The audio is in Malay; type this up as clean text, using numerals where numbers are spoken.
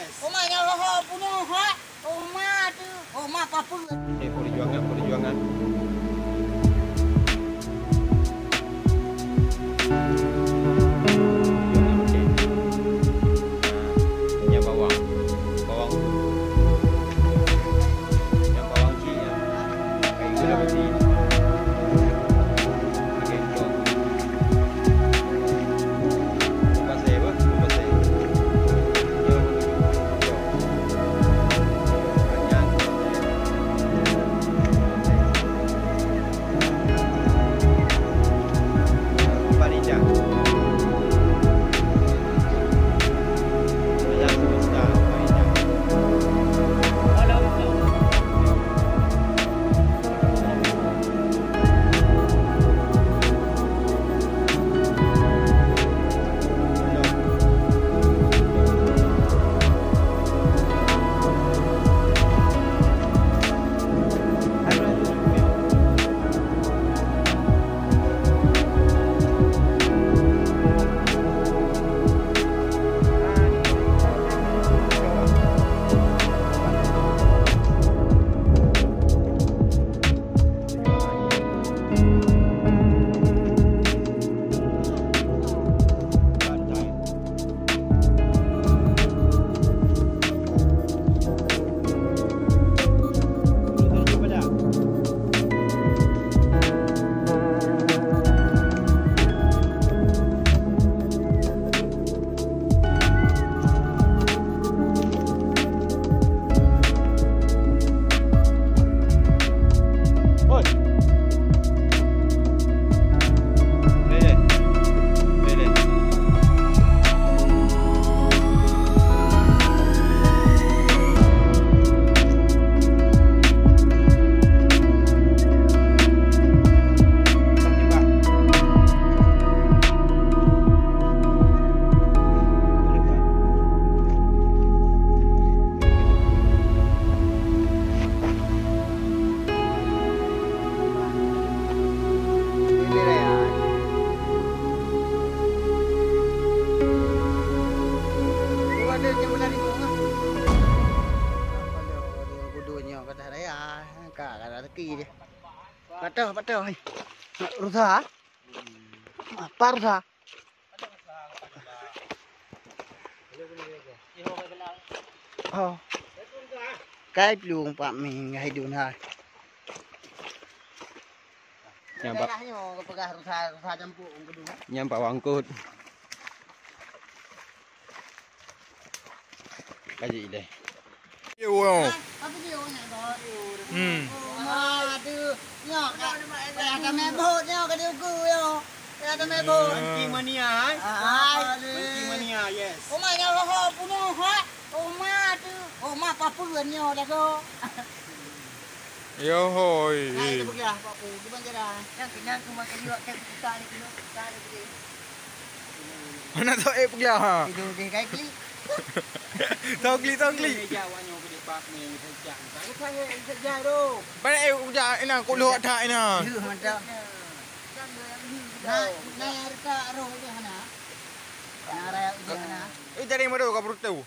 yes. Omanya roh punya hak. Oma tu. Oma apa pun. Perjuangan, perjuangan. Patah. Rusa. Apa rusa? Oh. Cái luồng bạn mình hay đường này. Nyampak wangkut. Kaji deh. Yo. Apa dia nak buat? Aduh, nyok. Ada mebotnya ke dia ku yo. Ada mebot. Monkey mania, Monkey mania, yes. Omanya roh punya hak. Oma tu. Oma apa pun nyo dah tu. Yo hoi. Hai tu pergi lah, Pak Pu. Gimana cara? Yang kena aku makan juga kan kita ni kena kita ni. Mana tahu pergi lah. Itu dia kai klik. Tahu klik. Jawabnya pada pak ni sejak. Aku tanya sejak tu. Mana udah ina kau luat dah ina. Ya mantap. Nah, harga roh dia mana? Nah, harga dia mana? Cari mana kau perlu tahu.